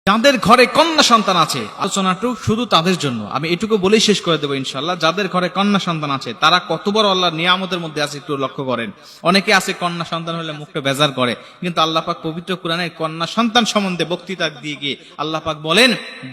যাদের ঘরে কন্যা সন্তান আছে, আলোচনাটুকু শুধু তাদের জন্য, আমি এটুকু বলেই শেষ করে দেবো ইনশাআল্লাহ। যাদের ঘরে কন্যা সন্তান আছে তারা কত বড় আল্লাহর নিয়ামতের মধ্যে আছে একটু লক্ষ্য করেন। অনেকে আছে কন্যা সন্তান হলে মুখে বেজার করে, কিন্তু আল্লাহ পাক পবিত্র কোরআনে কন্যা সন্তান সম্বন্ধে বক্তৃতা দিয়ে গিয়ে আল্লাহ পাক বলেন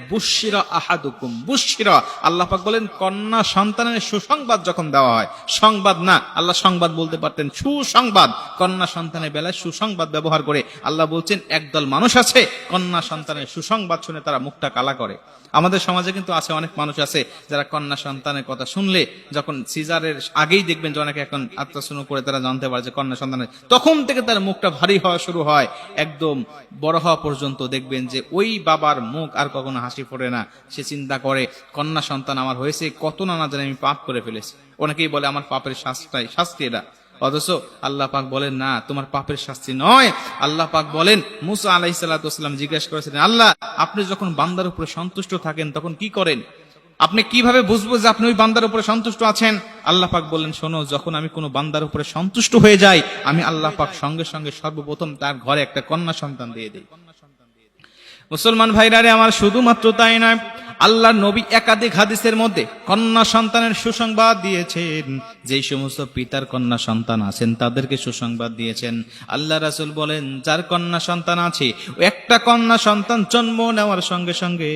বুশিরা আহাদুকুম, বুশিরা, আল্লাহ পাক বলেন কন্যা সন্তানের সুসংবাদ যখন দেওয়া হয়, সংবাদ না, আল্লাহ সংবাদ বলতে পারতেন, সুসংবাদ, কন্যা সন্তানের বেলায় সুসংবাদ ব্যবহার করে আল্লাহ বলছেন একদল মানুষ আছে কন্যা সন্তানের সুসংবাদ শুনে তারা মুখটা কালা করে। আমাদের সমাজে কিন্তু আছে, অনেক মানুষ আছে যারা কন্যা সন্তানের কথা শুনলে, যখন সিজারের আগেই দেখবেন যে অনেকে এখন আত্মশুনো করে তারা জানতে পারে যে কন্যা সন্তানের, তখন থেকে তার মুখটা ভারী হওয়া শুরু হয়, একদম বড় হওয়া পর্যন্ত দেখবেন যে ওই বাবার মুখ আর কখনো হাসি ফোটে না। সে চিন্তা করে কন্যা সন্তান আমার হয়েছে, কত না জানি আমি পাপ করে ফেলেছি। অনেকেই বলে আমার পাপের শাস্তি এটা, অথচ আল্লাহ পাক বলেন না, তোমার পাপের শাস্তি নয়। আল্লাহ পাক বলেন মুসা আলাইহিস সালাতু ওয়াস সালাম জিজ্ঞাসা করেছিলেন, আল্লাহ আপনি যখন বান্দার উপরে সন্তুষ্ট থাকেন তখন কি করেন? আপনি কিভাবে বুঝবো যে আপনি ওই বান্দার উপরে সন্তুষ্ট আছেন? আল্লাহ পাক বললেন, শোনো, যখন আমি কোনো বান্দার উপরে সন্তুষ্ট হয়ে যাই, আমি আল্লাহ পাক সঙ্গে সঙ্গে সর্বপ্রথম তার ঘরে একটা কন্যা সন্তান দিয়ে দিই। মুসলমান ভাইরা রে আমার, শুধুমাত্র তাই নয়, আল্লাহর নবী একাধিক হাদিসের মধ্যে কন্যা সন্তানের সুসংবাদ দিয়েছেন। যেই সমস্ত পিতার কন্যা সন্তান আছেন তাদেরকে সুসংবাদ দিয়েছেন। আল্লাহ রাসূল বলেন যার কন্যা সন্তান আছে, একটা কন্যা সন্তান জন্ম নেওয়ার সঙ্গে সঙ্গে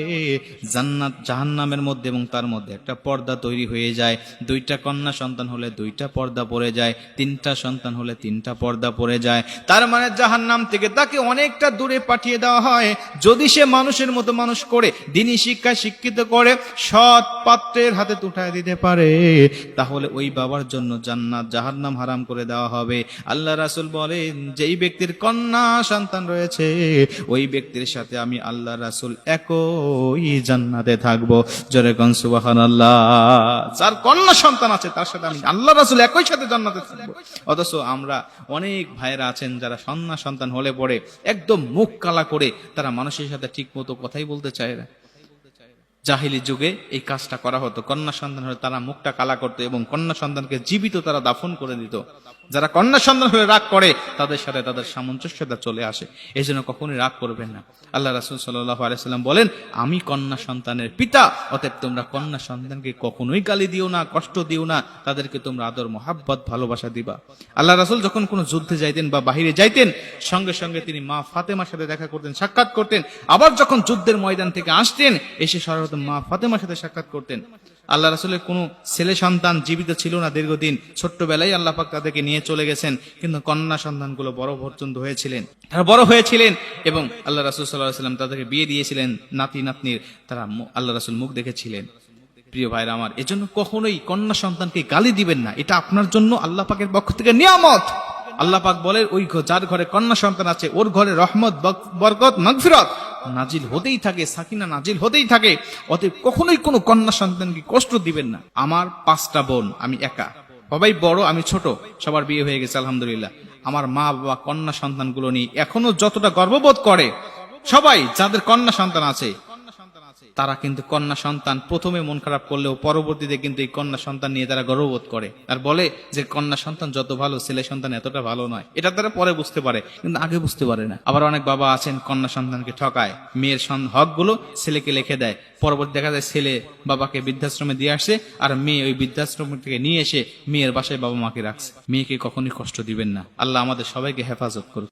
জান্নাত জাহান্নামের মধ্যে এবং তার মধ্যে একটা পর্দা তৈরি হয়ে যায়। দুইটা কন্যা সন্তান হলে দুইটা পর্দা পড়ে যায়, তিনটা সন্তান হলে তিনটা পর্দা পড়ে যায়। তার মানে জাহান্নাম থেকে তাকে অনেকটা দূরে পাঠিয়ে দেওয়া হয়। যদি সে মানুষের মতো মানুষ করে, দ্বীনি শিক্ষায় শিক্ষিত করে, সৎ পাত্রের হাতে উঠায় দিতে পারে, তাহলে ওই বাবার জন্য জান্নাত জাহান্নাম হারাম করে দেওয়া হবে। আল্লাহ রাসূল বলেন যেই ব্যক্তির কন্যা সন্তান রয়েছে ওই ব্যক্তির সাথে আমি আল্লাহ রাসূল একই জান্নাতে থাকবো। জোরে কোন সুবহানাল্লাহ। যার কন্যা সন্তান আছে তার সাথে আমি আল্লাহ রাসূল একই সাথে জান্নাতে থাকবো। অথচ আমরা অনেক ভাইরা আছেন যারা কন্যা সন্তান হলে পরে একদম মুখ কালা করে তারা মানুষের সাথে ঠিক মতো কথাই বলতে চায় না। জাহিলি যুগে এই কাজটা করা হতো, কন্যা সন্তান হলে তারা মুখটা কালা করতো এবং কন্যা সন্তানকে জীবিত তারা দাফন করে দিত। যারা কন্যা সন্তান হলে রাগ করে তাদের সাথে তাদের সামঞ্জস্যতা চলে আসে। এই জন্য কখনোই রাগ করবেন না। আল্লাহ রাসূল সাল্লাল্লাহু আলাইহি সাল্লাম বলেন আমি কন্যা সন্তানের পিতা, অতএব তোমরা কন্যা সন্তানকে কখনোই গালি দিও না, কষ্ট দিও না, তাদেরকে তোমরা আদর মোহাব্বত ভালোবাসা দিবা। আল্লাহ রাসূল যখন কোনো যুদ্ধে যাইতেন বা বাহিরে যাইতেন, সঙ্গে সঙ্গে তিনি মা ফাতেমার সাথে দেখা করতেন, সাক্ষাৎ করতেন। আবার যখন যুদ্ধের ময়দান থেকে আসতেন, এসে সর্বপ্রথম মা ফাতেমার সাথে সাক্ষাৎ করতেন। আল্লাহ রাসূলের কোনো ছেলে সন্তান জীবিত ছিল না দীর্ঘদিন, ছোট্টবেলায় আল্লাহ পাক তাদেরকে নিয়ে চলে গেছেন, কিন্তু কন্যা সন্তানগুলো বড় পর্যন্ত হয়েছিলেন, তারা বড় হয়েছিলেন এবং আল্লাহ রাসূল সাল্লাল্লাহু আলাইহি ওয়াসাল্লাম তাদেরকে বিয়ে দিয়েছিলেন, নাতি নাতনির তারা আল্লাহ রাসূল মুখ দেখেছিলেন। প্রিয় ভাইরা আমার, এজন্য কখনোই কন্যা সন্তানকে গালি দিবেন না, এটা আপনার জন্য আল্লাহ পাকের পক্ষ থেকে নিয়ামত। আল্লাহ পাক বলে ওই যার ঘরে কন্যা সন্তান আছে ওর ঘরে রহমত, বরকত, মাগফিরাত নাজিল হতেই থাকে, সাকিনা নাজিল হতেই থাকে। অতএব কখনোই কোনো কন্যা সন্তানকে কষ্ট দিবেন না। আমার 5টা বোন, আমি একা, সবাই বড়, আমি ছোট, সবার বিয়ে হয়ে গেছে আলহামদুলিল্লাহ। আমার মা বাবা কন্যা সন্তানগুলো নিয়ে এখনো যতটা গর্ববোধ করে, সবাই যাদের কন্যা সন্তান আছে তারা কিন্তু কন্যা সন্তান প্রথমে মন খারাপ করলেও পরবর্তীতে কিন্তু এই কন্যা সন্তান নিয়ে তারা গর্ববোধ করে আর বলে যে কন্যা সন্তান যত ভালো ছেলে সন্তান এতটা ভালো নয়। এটা তারা পরে বুঝতে পারে, কিন্তু আগে বুঝতে পারে না। আবার অনেক বাবা আছেন কন্যা সন্তানকে ঠকায়, মেয়ের হক গুলো ছেলেকে লিখে দেয়, পরবর্তী দেখা যায় ছেলে বাবাকে বৃদ্ধাশ্রমে দিয়ে আসছে আর মেয়ে ওই বৃদ্ধাশ্রম থেকে নিয়ে এসে মেয়ের বাসায় বাবা মাকে রাখছে। মেয়েকে কখনোই কষ্ট দিবেন না। আল্লাহ আমাদের সবাইকে হেফাজত করুন।